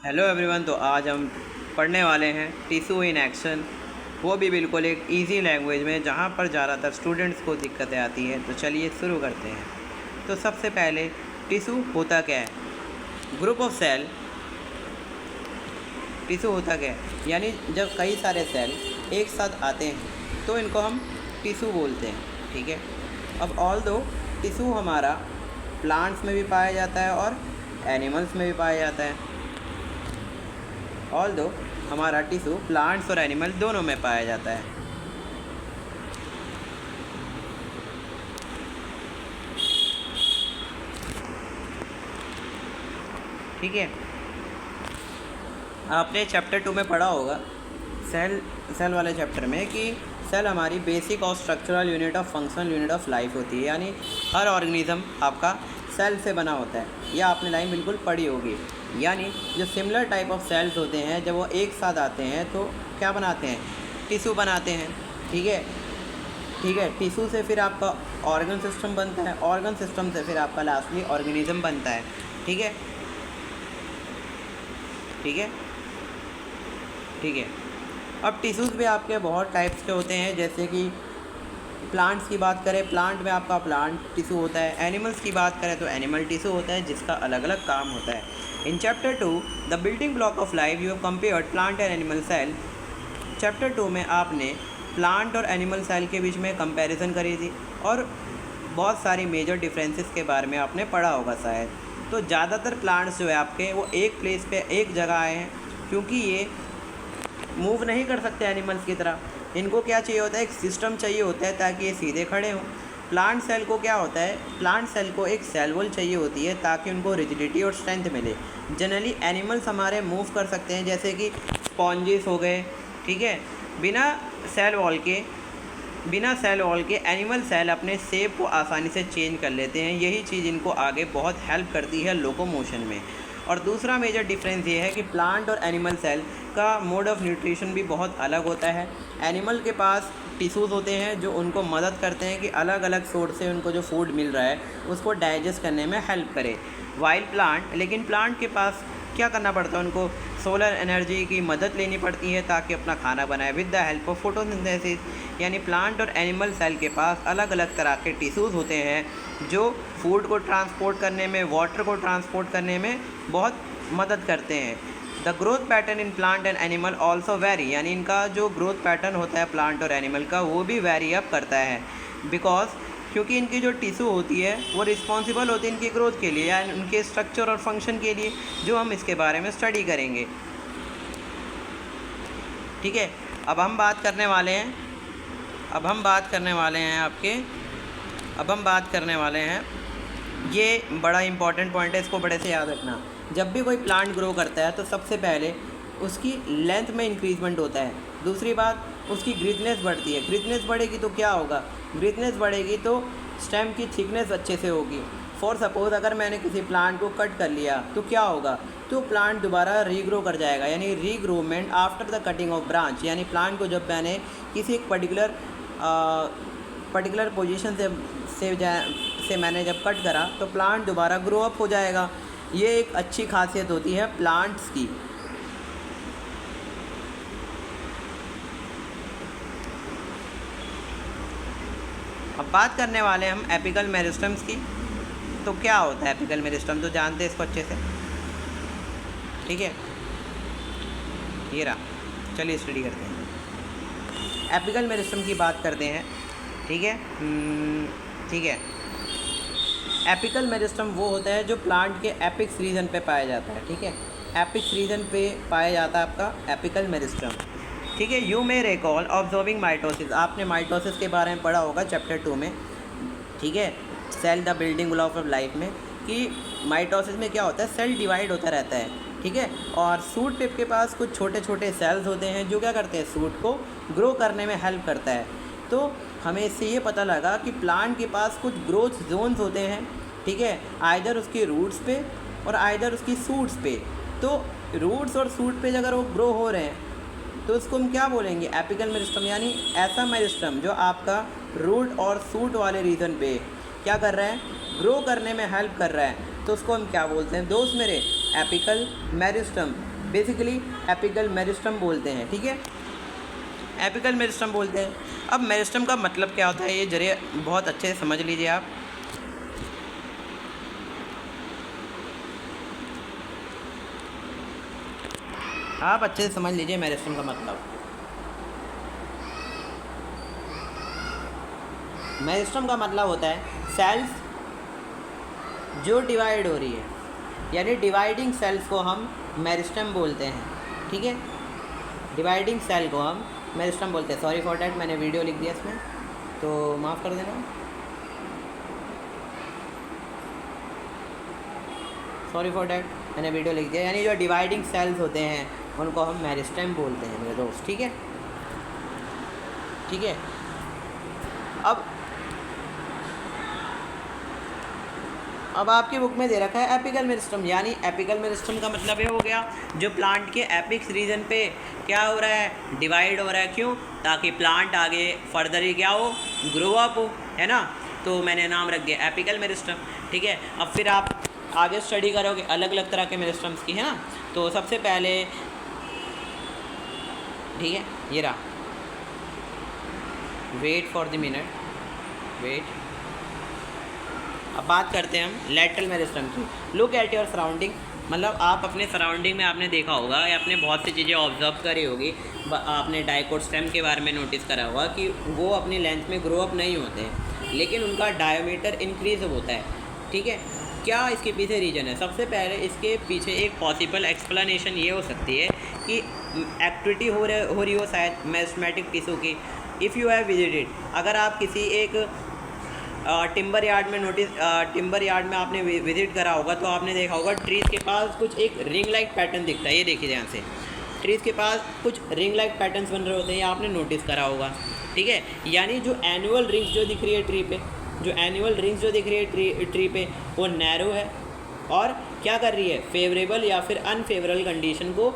Hello everyone. तो आज हम पढ़ने वाले हैं टिश्यू इन एक्शन, वो भी बिल्कुल एक इजी लैंग्वेज में, जहाँ पर ज़्यादातर स्टूडेंट्स को दिक्कतें आती हैं। तो चलिए शुरू करते हैं। तो सबसे पहले टिश्यू होता क्या है? Group of cell. टिश्यू होता क्या है? यानी जब कई सारे सेल एक साथ आते हैं तो इनको हम टिश्यू बोलते हैं। ठीक है। अब ऑल्दो टिश्यू हमारा प्लांट्स में भी पाया जाता है और एनिमल्स में भी पाया जाता है। ऑल्दो हमारा टिश्यू प्लांट्स और एनिमल दोनों में पाया जाता है। ठीक है। आपने चैप्टर 2 में पढ़ा होगा सेल वाले चैप्टर में कि सेल हमारी बेसिक और structural unit of functional unit of life होती है। यानी हर ऑर्गेनिज्म आपका सेल से बना होता है। यह आपने लाइन बिल्कुल पढ़ी होगी। यानी जो सिमिलर टाइप ऑफ सेल्स होते हैं, जब वो एक साथ आते हैं तो क्या बनाते हैं? टिश्यू बनाते हैं। ठीक है। ठीक है। टिश्यू से फिर आपका ऑर्गन सिस्टम बनता है, ऑर्गन सिस्टम से फिर आपका लास्टली ऑर्गेनिज्म बनता है। ठीक है। ठीक है। ठीक है। अब टिश्यूज़ भी आपके बहुत टाइप्स के होते हैं। जैसे कि प्लांट्स की बात करें, प्लांट में आपका प्लांट टिश्यू होता है। एनिमल्स की बात करें तो एनिमल टिश्यू होता है, जिसका अलग अलग काम होता है। In chapter 2 the building block of life you have compared plant and animal cell. Chapter 2 में आपने प्लांट और एनिमल सेल के बीच में कंपैरिजन करी थी और बहुत सारी मेजर डिफरेंसेस के बारे में आपने पढ़ा होगा शायद। तो ज़्यादातर प्लांट्स जो है आपके वो एक प्लेस पे एक जगह आए हैं, क्योंकि ये मूव नहीं कर सकते एनिमल्स की तरह। इनको क्या चाहिए होता है? एक सिस्टम चाहिए होता है ताकि ये सीधे खड़े हों। प्लांट सेल को क्या होता है? प्लांट सेल को एक सेल वॉल चाहिए होती है ताकि उनको रिजिडिटी और स्ट्रेंथ मिले। जनरली एनिमल्स हमारे मूव कर सकते हैं, जैसे कि स्पॉन्जेस हो गए। ठीक है। बिना सेल वॉल के एनिमल सेल अपने शेप को आसानी से चेंज कर लेते हैं। यही चीज़ इनको आगे बहुत हेल्प करती है लोकोमोशन में। और दूसरा मेजर डिफरेंस ये है कि प्लांट और एनिमल सेल का मोड ऑफ न्यूट्रिशन भी बहुत अलग होता है। एनिमल के पास टिश्यूज़ होते हैं जो उनको मदद करते हैं कि अलग अलग सोर्स से उनको जो फूड मिल रहा है उसको डाइजेस्ट करने में हेल्प करे। लेकिन प्लांट के पास क्या करना पड़ता है? उनको सोलर एनर्जी की मदद लेनी पड़ती है ताकि अपना खाना बनाए with the help of photosynthesis. यानी प्लांट और एनिमल सेल के पास अलग अलग तरह के टिश्यूज़ होते हैं जो फूड को ट्रांसपोर्ट करने में, वाटर को ट्रांसपोर्ट करने में बहुत मदद करते हैं। The growth pattern in plant and animal also very. यानी इनका जो ग्रोथ पैटर्न होता है प्लांट और एनिमल का, वो भी वेरी अप करता है। क्योंकि इनकी जो टिश्यू होती है वो रिस्पॉन्सिबल होती है इनकी ग्रोथ के लिए या उनके स्ट्रक्चर और फंक्शन के लिए, जो हम इसके बारे में स्टडी करेंगे। ठीक है। अब हम बात करने वाले हैं ये बड़ा इंपॉर्टेंट पॉइंट है, इसको बड़े से याद रखना। जब भी कोई प्लांट ग्रो करता है तो सबसे पहले उसकी लेंथ में इंक्रीजमेंट होता है। दूसरी बात, उसकी ग्रीथनेस बढ़ती है। ग्रीथनेस बढ़ेगी तो क्या होगा? ग्रीथनेस बढ़ेगी तो स्टेम की थिकनेस अच्छे से होगी। फॉर सपोज अगर मैंने किसी प्लांट को कट कर लिया तो क्या होगा? तो प्लांट दोबारा रीग्रो कर जाएगा। यानी regrowment after the cutting of branch. यानी प्लांट को जब मैंने किसी एक पर्टिकुलर पोजीशन से मैंने जब कट करा तो प्लांट दोबारा ग्रो अप हो जाएगा। ये एक अच्छी खासियत होती है प्लांट्स की। अब बात करने वाले हैं हम एपिकल मेरिस्टम्स की। तो क्या होता है एपिकल मेरिस्टम? तो जानते हैं इसको अच्छे से। ठीक है। ये रहा, चलिए स्टडी करते हैं। एपिकल मेरिस्टम की बात करते हैं। ठीक है। ठीक है। एपिकल मेरिस्टम वो होता है जो प्लांट के एपिक्स रीजन पे पाया जाता है। ठीक है। एपिक्स रीजन पे पाया जाता है आपका एपिकल मेरिस्टम। ठीक है। You may recall observing mitosis. आपने माइटोसिस के बारे में पढ़ा होगा चैप्टर 2 में। ठीक है। Cell the building block of life में, कि माइटोसिस में क्या होता है? सेल डिवाइड होता रहता है। ठीक है। और सूट टिप के पास कुछ छोटे छोटे सेल्स होते हैं जो क्या करते हैं? सूट को ग्रो करने में हेल्प करता है। तो हमें इससे ये पता लगा कि प्लांट के पास कुछ ग्रोथ जोन्स होते हैं। ठीक है। आइदर उसकी रूट्स पे और आइदर उसकी सूट्स पे। तो रूट्स और सूट पे अगर वो ग्रो हो रहे हैं तो उसको हम क्या बोलेंगे? Apical meristem. यानी ऐसा मेरिस्टम जो आपका रूट और सूट वाले रीजन पे क्या कर रहा है? ग्रो करने में हेल्प कर रहा है। तो उसको हम क्या बोलते हैं दोस्त मेरे? Apical meristem. Basically apical meristem बोलते हैं, ठीक है, एपिकल मेरिस्टम बोलते हैं। अब मेरिस्टम का मतलब क्या होता है ये जरिए बहुत अच्छे से समझ लीजिए आप अच्छे से समझ लीजिए मेरिस्टम का मतलब। मेरिस्टम का मतलब होता है सेल्स जो डिवाइड हो रही है, यानी डिवाइडिंग सेल्स को हम मेरिस्टम बोलते हैं, ठीक है, डिवाइडिंग सेल को हम मेरिस्टम बोलते हैं। सॉरी फॉर डैट, मैंने वीडियो लिख दिया इसमें, तो माफ़ कर देना, सॉरी फॉर डैट, मैंने वीडियो लिख दिया। यानी जो डिवाइडिंग सेल्स होते हैं उनको हम मेरिस्टम बोलते हैं मेरे दोस्त, ठीक है, ठीक है। अब आपकी बुक में दे रखा है एपिकल मेरिस्टम, यानी एपिकल मेरिस्टम का मतलब ये हो गया जो प्लांट के एपिक्स रीजन पे क्या हो रहा है, डिवाइड हो रहा है। क्यों? ताकि प्लांट आगे फर्दर क्या हो, ग्रो अप हो, है ना। तो मैंने नाम रख दिया एपिकल मेरिस्टम, ठीक है। अब फिर आप आगे स्टडी करोगे अलग अलग तरह के मेरिस्टम्स की, है ना। तो सबसे पहले, ठीक है, ये रहा, wait for the minute, wait. अब बात करते हैं हम लेटरल मेरिस्टम की। लुक एट योर सराउंडिंग, मतलब आप अपने सराउंडिंग में आपने देखा होगा या आपने बहुत सी चीज़ें ऑब्जर्व करी होगी। आपने डाइकोट स्टेम के बारे में नोटिस करा होगा कि वो अपनी लेंथ में ग्रो अप नहीं होते हैं, लेकिन उनका डायमीटर इंक्रीज होता है, ठीक है। क्या इसके पीछे रीज़न है? सबसे पहले इसके पीछे एक पॉसिबल एक्सप्लेनेशन ये हो सकती है कि एक्टिविटी हो रही हो शायद मेरिस्टेमेटिक टिश्यू की। इफ़ यू हैव विजिटेड, अगर आप किसी एक टिम्बर यार्ड में आपने विजिट करा होगा तो आपने देखा होगा ट्रीज़ के पास कुछ एक रिंग लाइक पैटर्न दिखता है। ये देखिए ध्यान से, ट्रीज़ के पास कुछ रिंग लाइक पैटर्न्स बन रहे होते हैं, ये आपने नोटिस करा होगा, ठीक है। यानी जो एनुअल रिंग्स जो दिख रही है ट्री पे, जो एनुअल रिंग्स जो दिख रही है ट्री पे, वो नैरो है और क्या कर रही है, फेवरेबल या फिर अनफेवरेबल कंडीशन को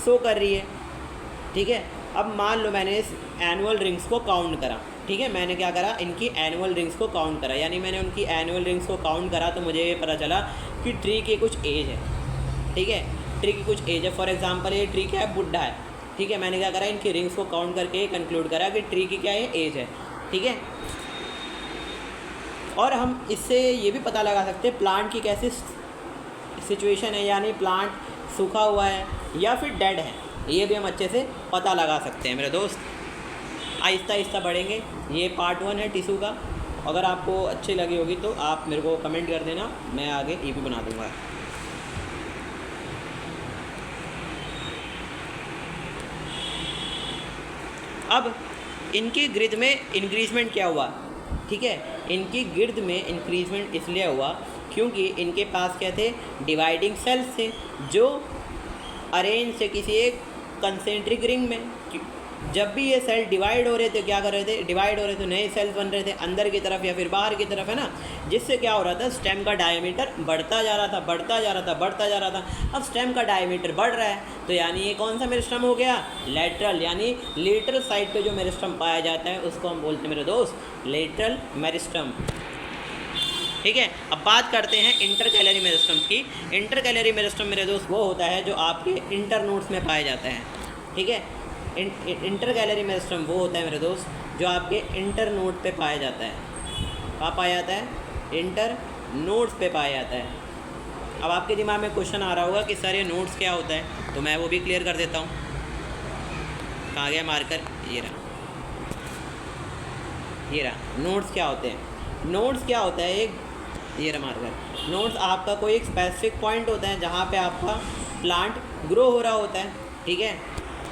शो कर रही है, ठीक है। अब मान लो मैंने इस एनुअल रिंग्स को काउंट करा, ठीक है, मैंने क्या करा, इनकी एनुअल रिंग्स को काउंट करा, यानी मैंने उनकी एनुअल रिंग्स को काउंट करा तो मुझे ये पता चला कि ट्री की कुछ एज है, ठीक है, ट्री की कुछ एज है। फॉर एग्जांपल ये ट्री क्या है, बुढ़ा है, ठीक है। मैंने क्या करा, इनकी रिंग्स को काउंट करके कंक्लूड करा कि ट्री की क्या है, एज है, ठीक है। और हम इससे ये भी पता लगा सकते हैं प्लांट की कैसी सिचुएशन है, यानी प्लांट सूखा हुआ है या फिर डेड है, ये भी हम अच्छे से पता लगा सकते हैं मेरे दोस्त। आहिस्ता आहिस्ता बढ़ेंगे, ये पार्ट 1 है टिश्यू का। अगर आपको अच्छी लगी होगी तो आप मेरे को कमेंट कर देना, मैं आगे ईपी बना दूंगा। अब इनकी गिर्द में इंक्रीजमेंट क्या हुआ, ठीक है, इनकी गिर्द में इंक्रीजमेंट इसलिए हुआ क्योंकि इनके पास क्या थे, डिवाइडिंग सेल्स थे जो अरेंज थे किसी एक कंसेंट्रिक रिंग में। जब भी ये सेल डिवाइड हो रहे थे, क्या कर रहे थे, डिवाइड हो रहे थे, नए सेल्स बन रहे थे अंदर की तरफ या फिर बाहर की तरफ, है ना, जिससे क्या हो रहा था, स्टेम का डायमीटर बढ़ता जा रहा था, बढ़ता जा रहा था, बढ़ता जा रहा था। अब स्टेम का डायमीटर बढ़ रहा है तो यानी ये कौन सा मेरिस्टम हो गया, लेटरल, यानी लेटरल साइड पे जो मेरिस्टम पाया जाता है उसको हम बोलते हैं मेरे दोस्त लेटरल मेरिस्टम, ठीक है। अब बात करते हैं इंटरकैलरी मेरिस्टम की। इंटरकैलरी मेरिस्टम मेरे दोस्त वो होता है जो आपके इंटरनोड्स में पाया जाता है, ठीक है। इंटरकैलरी मेरिस्टम वो होता है मेरे दोस्त जो आपके इंटरनोड पे पाया जाता है। कहाँ पाया जाता है, इंटर नोड्स पे पाया जाता है। अब आपके दिमाग में क्वेश्चन आ रहा होगा कि सर ये नोड्स क्या होता है, तो मैं वो भी क्लियर कर देता हूँ। कहाँ गया मार्कर, ये रहा, ये रहा। नोड्स क्या होते हैं, नोड्स क्या होता है, एक ये रहा मार्कर। नोड्स आपका कोई एक स्पेसिफिक पॉइंट होता है जहाँ पे आपका प्लांट ग्रो हो रहा होता है, ठीक है।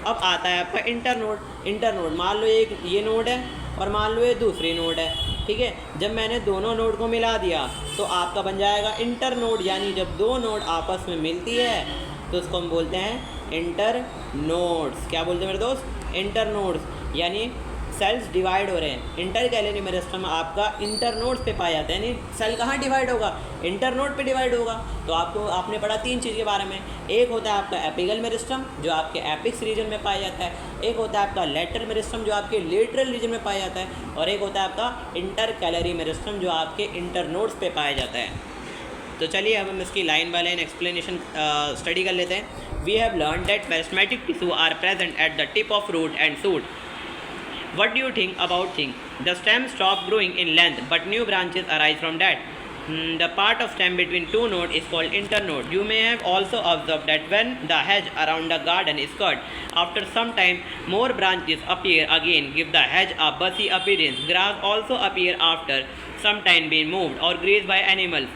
अब आता है आपका इंटरनोड। इंटरनोड मान लो एक ये नोड है और मान लो ये दूसरी नोड है, ठीक है। जब मैंने दोनों नोड को मिला दिया तो आपका बन जाएगा इंटरनोड, यानी जब दो नोड आपस में मिलती है तो उसको हम बोलते हैं इंटरनोड्स। क्या बोलते हैं मेरे दोस्त, इंटरनोड्स, यानी सेल्स डिवाइड हो रहे हैं। इंटरकैलरी मेरिस्टम आपका इंटरनोड्स पे पाया जाता है, यानी सेल कहाँ डिवाइड होगा, इंटरनोड पे डिवाइड होगा। तो आपने पढ़ा तीन चीज़ के बारे में, एक होता है आपका एपिकल मेरिस्टम जो आपके एपिक्स रीजन में पाया जाता है, एक होता है आपका लेटरल मेरिस्टम जो आपके लेटरल रीजन में पाया जाता है, और एक होता है आपका इंटरकैलरी मेरिस्टम जो आपके इंटरनोड्स पे पाया जाता है। तो चलिए अब हम इसकी line by line explanation study कर लेते हैं। we have learned that meristematic tissue are present at the tip of root and shoot. What do you think about thing? The stem stop growing in length, but new branches arise from that. The part of stem between two nodes is called internode. You may have also observed that when the hedge around the garden is cut, after some time more branches appear again, give the hedge a bussy appearance. Grass also appear after some time being moved or grazed by animals.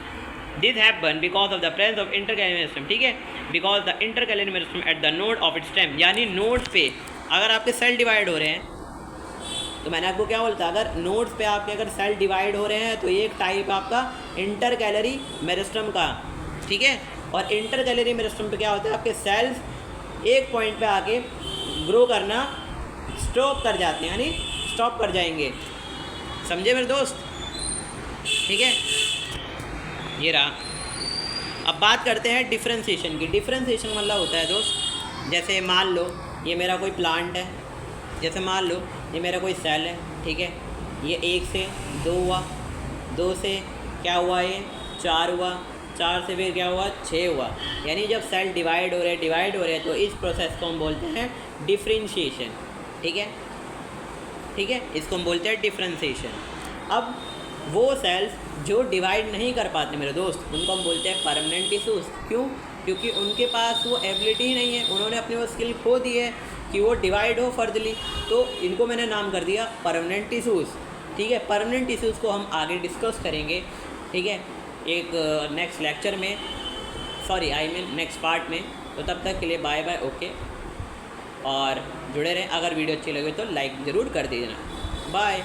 This happen because of the presence of intercalary meristem. ठीक है, because the intercalary meristem at the node of its stem, यानी node पे अगर आपके cell divide हो रहे हैं, तो मैंने आपको क्या बोलता, अगर नोड्स पे आपके अगर सेल डिवाइड हो रहे हैं तो ये एक टाइप आपका इंटरकैलरी मेरिस्टम का, ठीक है। और इंटरकैलरी मेरिस्टम पे क्या होता है, आपके सेल्स एक पॉइंट पे आके ग्रो करना स्टॉप कर जाते हैं, यानी स्टॉप कर जाएंगे, समझे मेरे दोस्त, ठीक है। ये रहा। अब बात करते हैं डिफ्रेंशिएशन की। डिफ्रेंशिएशन मतलब होता है दोस्त, जैसे मान लो ये मेरा कोई प्लांट है, जैसे मान लो ये मेरा कोई सेल है, ठीक है, ये 1 से 2 हुआ, 2 से क्या हुआ, ये 4 हुआ, 4 से फिर क्या हुआ, 6 हुआ, यानी जब सेल डिवाइड हो रहे हैं तो इस प्रोसेस को हम बोलते हैं डिफ्रेंशिएशन, ठीक है, ठीक है, इसको हम बोलते हैं डिफ्रेंशिएशन। अब वो सेल्स जो डिवाइड नहीं कर पाते मेरे दोस्त, उनको हम बोलते हैं परमानेंट टिश्यूज़। क्यों? क्योंकि उनके पास वो एबिलिटी ही नहीं है, उन्होंने अपनी वो स्किल खो दी है कि वो डिवाइड हो फर्दरली, तो इनको मैंने नाम कर दिया परमानेंट टिश्यूज़, ठीक है। परमानेंट टिश्यूज़ को हम आगे डिस्कस करेंगे, ठीक है, एक नेक्स्ट लेक्चर में, sorry I mean next part में। तो तब तक के लिए बाय बाय, ओके, और जुड़े रहें। अगर वीडियो अच्छी लगे तो लाइक ज़रूर कर दीजिए, बाय।